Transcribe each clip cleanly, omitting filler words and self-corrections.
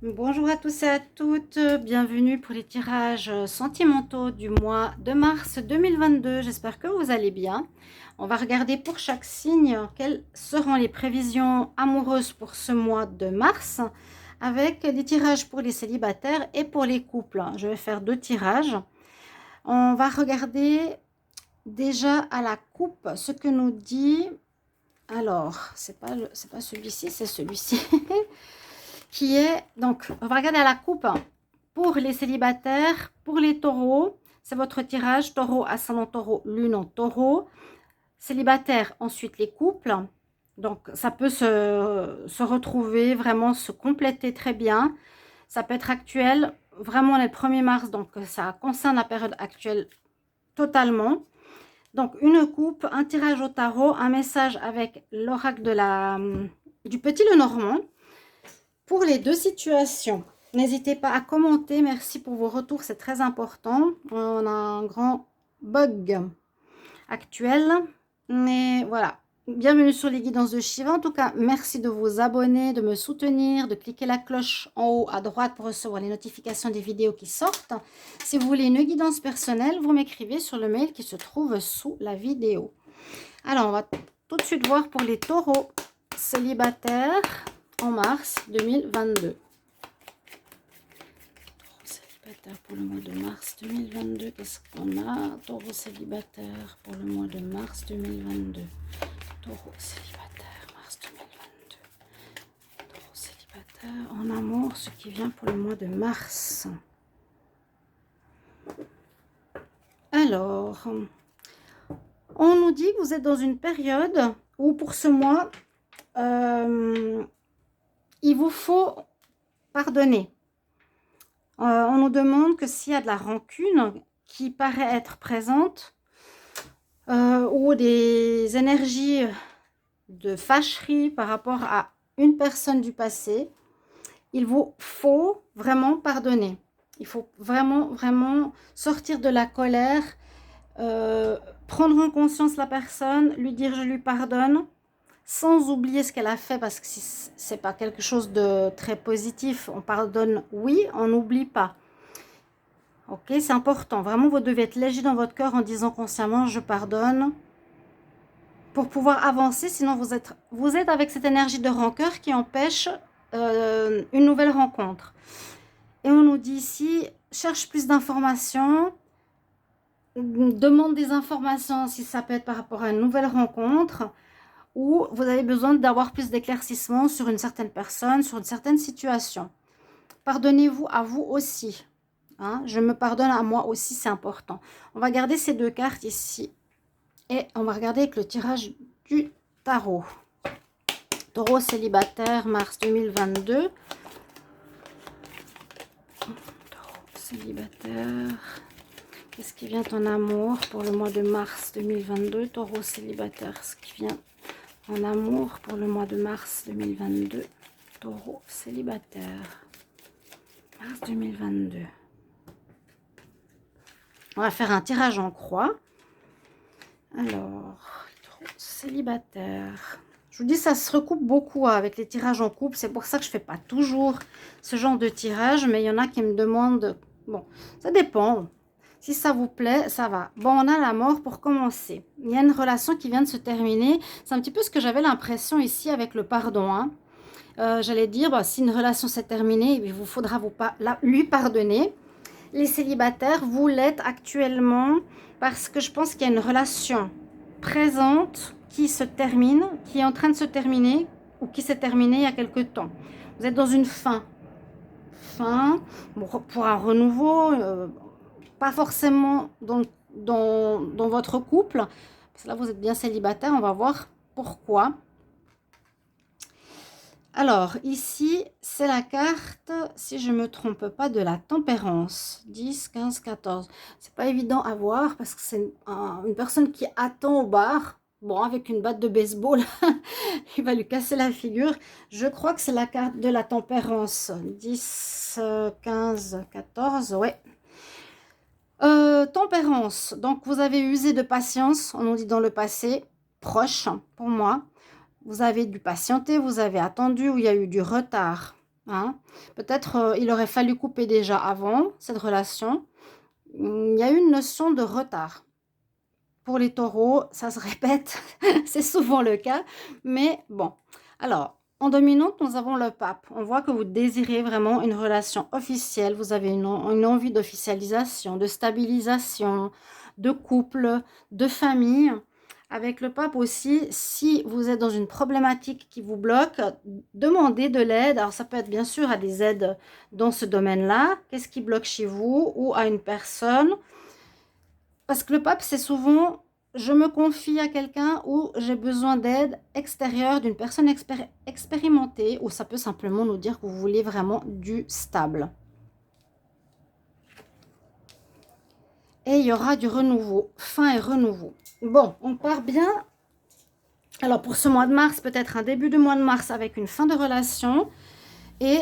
Bonjour à tous et à toutes, bienvenue pour les tirages sentimentaux du mois de mars 2022. J'espère que vous allez bien. On va regarder pour chaque signe quelles seront les prévisions amoureuses pour ce mois de mars avec les tirages pour les célibataires et pour les couples. Je vais faire 2 tirages. On va regarder déjà à la coupe ce que nous dit. Alors, c'est pas celui-ci, c'est celui-ci. Qui est, donc, on va regarder à la coupe pour les célibataires, pour les taureaux. C'est votre tirage, taureau, ascendant taureau, lune en taureau. Célibataire, ensuite les couples. Donc, ça peut se retrouver, vraiment se compléter très bien. Ça peut être actuel, vraiment le 1er mars, donc ça concerne la période actuelle totalement. Donc, une coupe, un tirage au tarot, un message avec l'oracle du Petit Lenormand. Pour les 2 situations, n'hésitez pas à commenter. Merci pour vos retours, c'est très important. On a un grand bug actuel. Mais voilà, bienvenue sur les guidances de Shiva. En tout cas, merci de vous abonner, de me soutenir, de cliquer la cloche en haut à droite pour recevoir les notifications des vidéos qui sortent. Si vous voulez une guidance personnelle, vous m'écrivez sur le mail qui se trouve sous la vidéo. Alors, on va tout de suite voir pour les taureaux célibataires en mars 2022. Taureau célibataire pour le mois de mars 2022. Qu'est-ce qu'on a? Taureau célibataire pour le mois de mars 2022. Taureau célibataire, mars 2022. Taureau célibataire en amour, ce qui vient pour le mois de mars. Alors, on nous dit que vous êtes dans une période où pour ce mois, il vous faut pardonner. On nous demande que s'il y a de la rancune qui paraît être présente ou des énergies de fâcherie par rapport à une personne du passé, il vous faut vraiment pardonner. Il faut vraiment sortir de la colère, prendre en conscience la personne, lui dire je lui pardonne, sans oublier ce qu'elle a fait, parce que si c'est pas quelque chose de très positif, on pardonne, oui, on n'oublie pas. Ok, c'est important. Vraiment, vous devez être léger dans votre cœur en disant consciemment je pardonne pour pouvoir avancer. Sinon, vous êtes avec cette énergie de rancœur qui empêche une nouvelle rencontre. Et on nous dit ici, cherche plus d'informations, demande des informations si ça peut être par rapport à une nouvelle rencontre, ou vous avez besoin d'avoir plus d'éclaircissement sur une certaine personne, sur une certaine situation. Pardonnez-vous à vous aussi. Hein? Je me pardonne à moi aussi, c'est important. On va garder ces 2 cartes ici. Et on va regarder avec le tirage du tarot. Taureau célibataire, mars 2022. Taureau célibataire. Qu'est-ce qui vient en amour pour le mois de mars 2022? Taureau célibataire, ce qui vient en amour pour le mois de mars 2022. Taureau célibataire. Mars 2022. On va faire un tirage en croix. Alors, taureau célibataire. Je vous dis, ça se recoupe beaucoup avec les tirages en couple. C'est pour ça que je ne fais pas toujours ce genre de tirage. Mais il y en a qui me demandent... Bon, ça dépend. Si ça vous plaît, ça va. Bon, on a la mort pour commencer. Il y a une relation qui vient de se terminer. C'est un petit peu ce que j'avais l'impression ici avec le pardon. Hein. J'allais dire, bah, si une relation s'est terminée, il vous faudra lui pardonner. Les célibataires, vous l'êtes actuellement parce que je pense qu'il y a une relation présente qui se termine, qui est en train de se terminer ou qui s'est terminée il y a quelque temps. Vous êtes dans une fin. Pour un renouveau, pas forcément dans votre couple, parce que là vous êtes bien célibataire, on va voir pourquoi. Alors ici c'est la carte, si je ne me trompe pas, de la tempérance, 10, 15, 14. C'est pas évident à voir parce que c'est une personne qui attend au bar, bon avec une batte de baseball, il va lui casser la figure. Je crois que c'est la carte de la tempérance, 10, 15, 14, ouais. Tempérance, donc vous avez usé de patience, on nous dit dans le passé, proche pour moi. Vous avez dû patienter, vous avez attendu, ou il y a eu du retard. Hein. Peut-être il aurait fallu couper déjà avant cette relation. Il y a eu une notion de retard. Pour les taureaux, ça se répète, c'est souvent le cas, mais bon. Alors, en dominante, nous avons le pape. On voit que vous désirez vraiment une relation officielle, vous avez une envie d'officialisation, de stabilisation, de couple, de famille. Avec le pape aussi, si vous êtes dans une problématique qui vous bloque, demandez de l'aide. Alors, ça peut être bien sûr à des aides dans ce domaine-là. Qu'est-ce qui bloque chez vous ou à une personne? Parce que le pape, c'est souvent je me confie à quelqu'un ou j'ai besoin d'aide extérieure d'une personne expérimentée, ou ça peut simplement nous dire que vous voulez vraiment du stable. Et il y aura du renouveau, fin et renouveau. Bon, on part bien. Alors pour ce mois de mars, peut-être un début de mois de mars avec une fin de relation. Et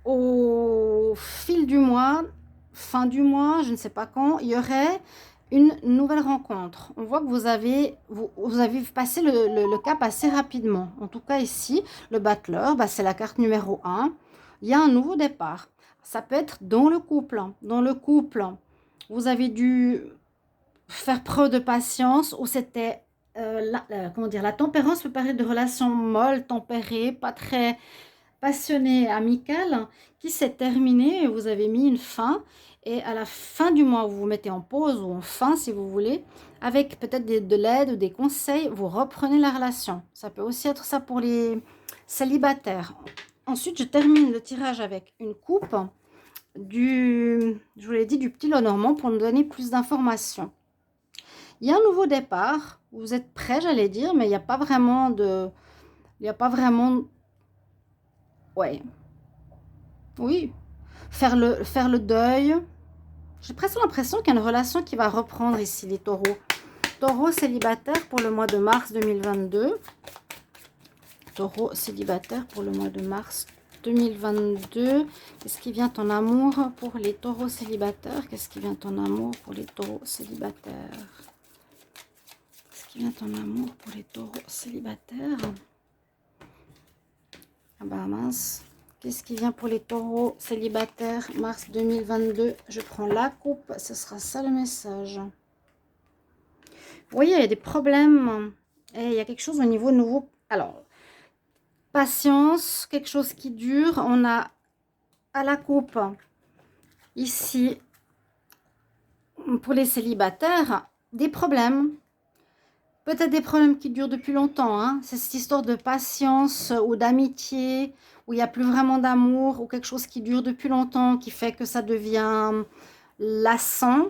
au fil du mois, fin du mois, je ne sais pas quand, il y aurait une nouvelle rencontre. On voit que vous avez passé le cap assez rapidement. En tout cas ici, le battleur, bah, c'est la carte numéro 1. Il y a un nouveau départ. Ça peut être dans le couple. Dans le couple, vous avez dû faire preuve de patience ou c'était, comment dire, la tempérance peut parler de relations molles, tempérées, pas très passionné, amical, qui s'est terminé et vous avez mis une fin. Et à la fin du mois, vous vous mettez en pause ou en fin, si vous voulez, avec peut-être de l'aide ou des conseils, vous reprenez la relation. Ça peut aussi être ça pour les célibataires. Ensuite, je termine le tirage avec une coupe je vous l'ai dit, du petit Lenormand pour nous donner plus d'informations. Il y a un nouveau départ. Vous êtes prêts, j'allais dire, mais il n'y a pas vraiment de... Il n'y a pas vraiment... Ouais, oui, faire le deuil. J'ai presque l'impression qu'il y a une relation qui va reprendre ici, les taureaux. Taureau célibataire pour le mois de mars 2022. Taureau célibataire pour le mois de mars 2022. Qu'est-ce qui vient en amour pour les taureaux célibataires? Qu'est-ce qui vient en amour pour les taureaux célibataires? Qu'est-ce qui vient en amour pour les taureaux célibataires? Ah bah mince. Qu'est-ce qui vient pour les taureaux célibataires mars 2022? Je prends la coupe, ce sera ça le message. Vous voyez, il y a des problèmes et il y a quelque chose au niveau nouveau. Alors, patience, quelque chose qui dure. On a à la coupe, ici, pour les célibataires, des problèmes. Peut-être des problèmes qui durent depuis longtemps. Hein. C'est cette histoire de patience ou d'amitié, où il n'y a plus vraiment d'amour, ou quelque chose qui dure depuis longtemps, qui fait que ça devient lassant.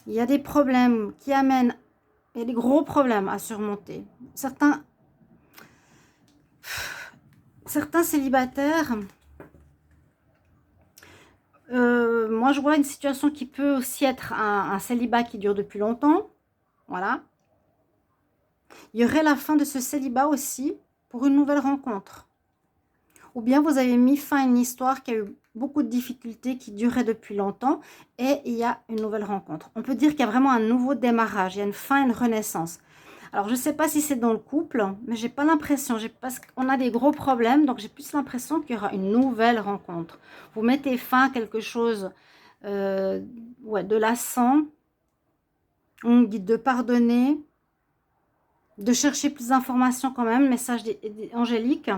Il y a des problèmes qui amènent, il y a des gros problèmes à surmonter. Certains célibataires, moi je vois une situation qui peut aussi être un célibat qui dure depuis longtemps. Voilà. Il y aurait la fin de ce célibat aussi pour une nouvelle rencontre. Ou bien vous avez mis fin à une histoire qui a eu beaucoup de difficultés, qui durait depuis longtemps, et il y a une nouvelle rencontre. On peut dire qu'il y a vraiment un nouveau démarrage, il y a une fin, une renaissance. Alors, je ne sais pas si c'est dans le couple, mais j'ai pas l'impression, parce qu'on a des gros problèmes, donc j'ai plus l'impression qu'il y aura une nouvelle rencontre. Vous mettez fin à quelque chose ouais, de lassant, on dit de pardonner, de chercher plus d'informations quand même, message angélique.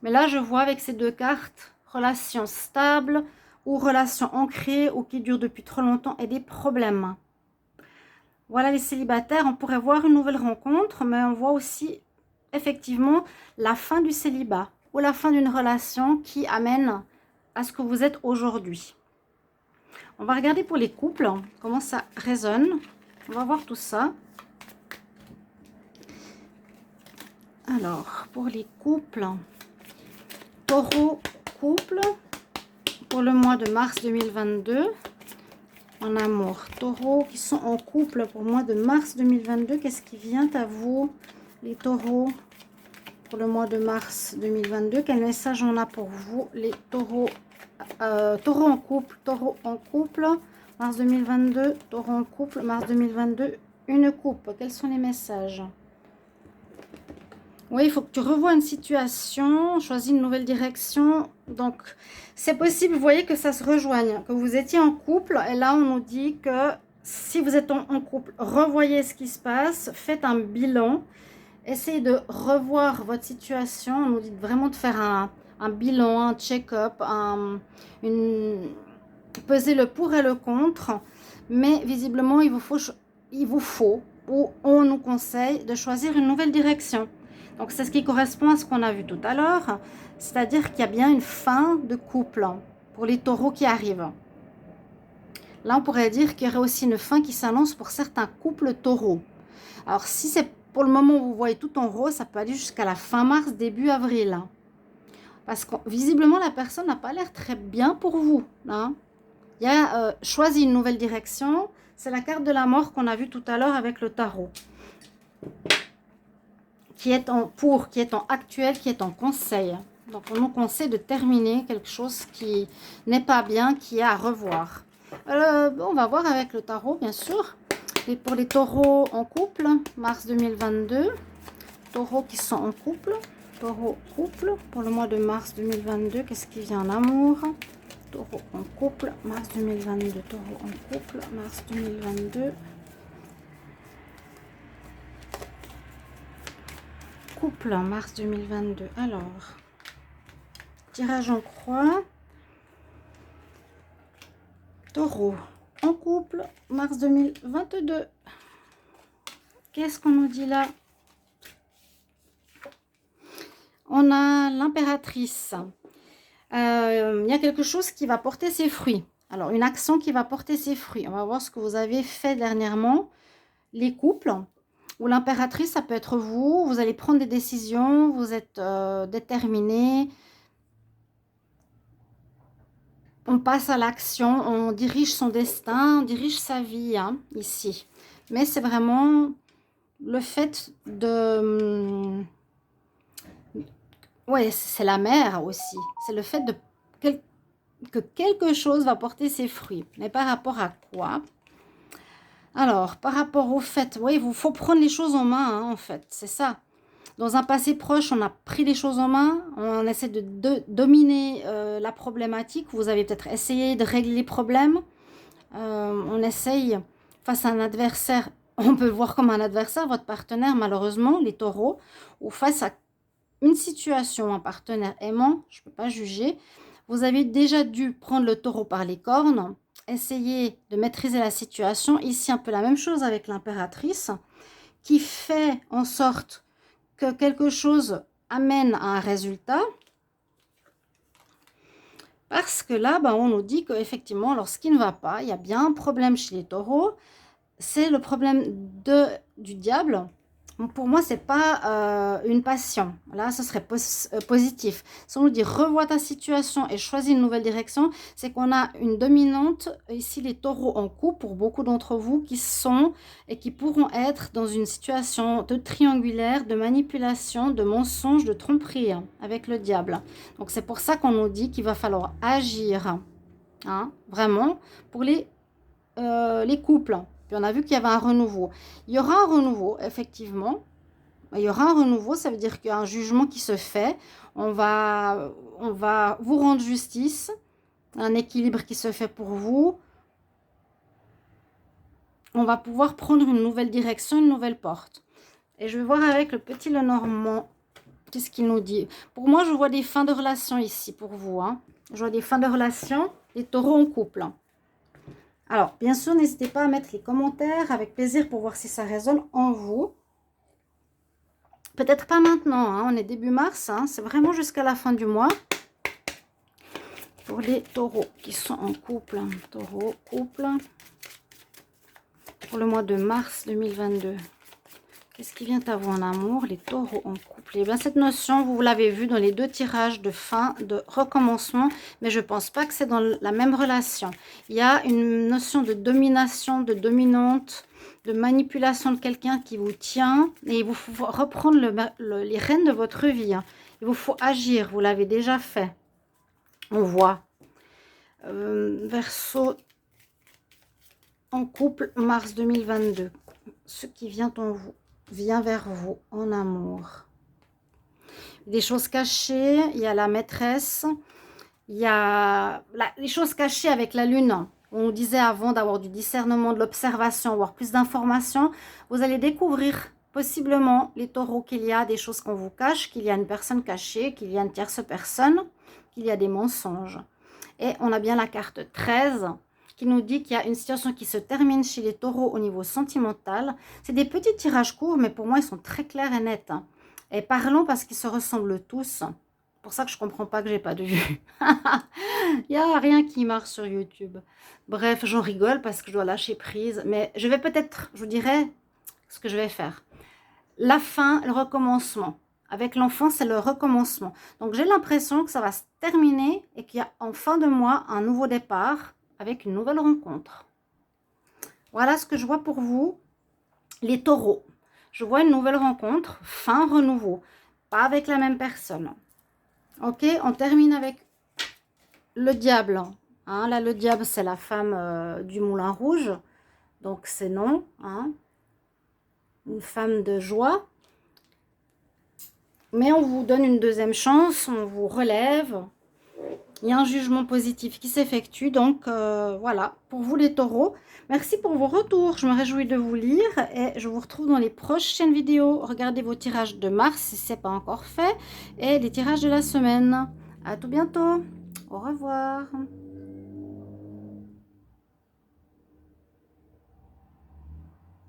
Mais là, je vois avec ces deux cartes, relation stable ou relation ancrée ou qui dure depuis trop longtemps et des problèmes. Voilà les célibataires, on pourrait voir une nouvelle rencontre, mais on voit aussi effectivement la fin du célibat ou la fin d'une relation qui amène à ce que vous êtes aujourd'hui. On va regarder pour les couples, comment ça résonne. On va voir tout ça. Alors, pour les couples, taureau couple, pour le mois de mars 2022, en amour. Taureaux qui sont en couple pour le mois de mars 2022, qu'est-ce qui vient à vous, les taureaux, pour le mois de mars 2022? Quel message on a pour vous, les taureaux? Taureau en couple, mars 2022, taureau en couple, mars 2022, une coupe. Quels sont les messages? Oui, il faut que tu revoies une situation, choisis une nouvelle direction. Donc, c'est possible, vous voyez, que ça se rejoigne, que vous étiez en couple. Et là, on nous dit que si vous êtes en couple, revoyez ce qui se passe, faites un bilan, essayez de revoir votre situation. On nous dit vraiment de faire un bilan, un check-up, peser le pour et le contre. Mais visiblement, ou on nous conseille de choisir une nouvelle direction. Donc c'est ce qui correspond à ce qu'on a vu tout à l'heure, c'est-à-dire qu'il y a bien une fin de couple pour les taureaux qui arrivent. Là, on pourrait dire qu'il y aurait aussi une fin qui s'annonce pour certains couples taureaux. Alors si c'est pour le moment où vous voyez tout en rose, ça peut aller jusqu'à la fin mars, début avril. Parce que visiblement, la personne n'a pas l'air très bien pour vous. Hein. Il y a choisi une nouvelle direction. C'est la carte de la mort qu'on a vue tout à l'heure avec le tarot. Qui est en actuel, qui est en conseil. Donc, on nous conseille de terminer quelque chose qui n'est pas bien, qui est à revoir. On va voir avec le tarot, bien sûr. Et pour les taureaux en couple, mars 2022. Taureaux qui sont en couple. Taureau couple pour le mois de mars 2022. Qu'est-ce qui vient en amour? Taureau en couple, mars 2022. Taureau en couple, mars 2022. Couple en mars 2022. Alors, tirage en croix. Taureau en couple, mars 2022. Qu'est-ce qu'on nous dit là? On a l'impératrice. Il y a quelque chose qui va porter ses fruits. Alors, une action qui va porter ses fruits. On va voir ce que vous avez fait dernièrement. Les couples, ou l'impératrice, ça peut être vous. Vous allez prendre des décisions, vous êtes déterminé. On passe à l'action, on dirige son destin, on dirige sa vie, hein, ici. Mais c'est vraiment le fait de... Ouais, c'est la mère aussi. C'est le fait que quelque chose va porter ses fruits. Mais par rapport à quoi? Alors, par rapport au fait, oui, il faut prendre les choses en main, hein, en fait. C'est ça. Dans un passé proche, on a pris les choses en main. On essaie de dominer la problématique. Vous avez peut-être essayé de régler les problèmes. On essaye face à un adversaire. On peut le voir comme un adversaire, votre partenaire, malheureusement, les taureaux. Ou face à une situation, un partenaire aimant, je ne peux pas juger, vous avez déjà dû prendre le taureau par les cornes, essayer de maîtriser la situation. Ici, un peu la même chose avec l'impératrice, qui fait en sorte que quelque chose amène à un résultat. Parce que là, on nous dit qu'effectivement, lorsqu'il ne va pas, il y a bien un problème chez les taureaux. C'est le problème du diable. Pour moi, c'est pas une passion. Là, ce serait positif. Si on nous dit revois ta situation et choisis une nouvelle direction, c'est qu'on a une dominante, ici les taureaux en couple, pour beaucoup d'entre vous, qui sont et qui pourront être dans une situation de triangulaire, de manipulation, de mensonge, de tromperie avec le diable. Donc, c'est pour ça qu'on nous dit qu'il va falloir agir, hein, vraiment, pour les couples. Puis on a vu qu'il y avait un renouveau. Il y aura un renouveau, effectivement. Il y aura un renouveau, ça veut dire qu'il y a un jugement qui se fait. On va vous rendre justice. Un équilibre qui se fait pour vous. On va pouvoir prendre une nouvelle direction, une nouvelle porte. Et je vais voir avec le petit Lenormand, qu'est-ce qu'il nous dit. Pour moi, je vois des fins de relation ici pour vous. Hein. Je vois des fins de relation, les taureaux en couple. Alors, bien sûr, n'hésitez pas à mettre les commentaires avec plaisir pour voir si ça résonne en vous. Peut-être pas maintenant, hein, on est début mars, hein, c'est vraiment jusqu'à la fin du mois. Pour les taureaux qui sont en couple, taureau, couple, pour le mois de mars 2022. Qu'est-ce qui vient à vous en amour, les taureaux en couple? Et bien, cette notion, vous l'avez vu dans les deux tirages de fin, de recommencement, mais je ne pense pas que c'est dans la même relation. Il y a une notion de domination, de dominante, de manipulation de quelqu'un qui vous tient, et il vous faut reprendre les rênes de votre vie. Hein. Il vous faut agir, vous l'avez déjà fait. On voit. Verseau en couple, mars 2022. Ce qui vient en vous. Vient vers vous en amour. Des choses cachées, il y a la maîtresse, il y a les choses cachées avec la lune. On nous disait avant d'avoir du discernement, de l'observation, avoir plus d'informations. Vous allez découvrir possiblement, les taureaux, qu'il y a des choses qu'on vous cache, qu'il y a une personne cachée, qu'il y a une tierce personne, qu'il y a des mensonges. Et on a bien la carte 13 qui nous dit qu'il y a une situation qui se termine chez les taureaux au niveau sentimental. C'est des petits tirages courts, mais pour moi, ils sont très clairs et nets. Et parlons parce qu'ils se ressemblent tous. C'est pour ça que je ne comprends pas que j'ai pas de vue. Il n'y a rien qui marche sur YouTube. Bref, j'en rigole parce que je dois lâcher prise. Mais je vais peut-être, je vous dirai ce que je vais faire. La fin, le recommencement. Avec l'enfant, c'est le recommencement. Donc, j'ai l'impression que ça va se terminer et qu'il y a en fin de mois un nouveau départ avec une nouvelle rencontre. Voilà ce que je vois pour vous, les taureaux. Je vois une nouvelle rencontre, fin, renouveau. Pas avec la même personne. Ok, on termine avec le diable. Hein, là, le diable, c'est la femme du Moulin Rouge. Donc, c'est non. Hein. Une femme de joie. Mais on vous donne une deuxième chance, on vous relève. Il y a un jugement positif qui s'effectue. Donc, voilà, pour vous les taureaux. Merci pour vos retours. Je me réjouis de vous lire et je vous retrouve dans les prochaines vidéos. Regardez vos tirages de mars si ce n'est pas encore fait et les tirages de la semaine. À tout bientôt. Au revoir.